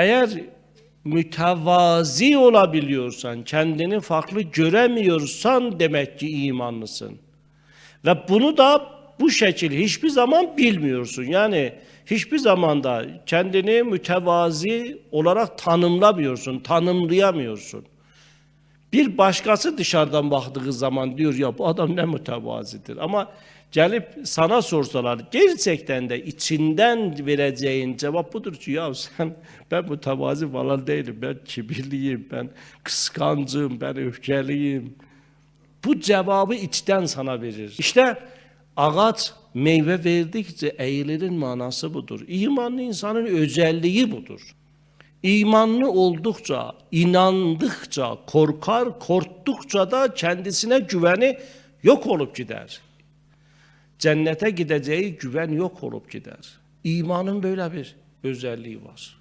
Eğer mütevazi olabiliyorsan, kendini farklı göremiyorsan demek ki imanlısın. Ve bunu da bu şekilde hiçbir zaman bilmiyorsun. Yani hiçbir zaman da kendini mütevazi olarak tanımlamıyorsun, tanımlayamıyorsun. Bir başkası dışarıdan baktığı zaman diyor ya bu adam ne mütevazidir. Ama gelip sana sorsalar gerçekten de içinden vereceğin cevap budur ki ya ben mütevazi falan değilim. Ben kibirliyim, ben kıskancım, ben öfkeliyim. Bu cevabı içten sana verir. İşte ağaç meyve verdikçe eğilerin manası budur. İmanlı insanın özelliği budur. İmanlı oldukça, inandıkça, korktukça da kendisine güveni yok olup gider. Cennete gideceği güven yok olup gider. İmanın böyle bir özelliği var.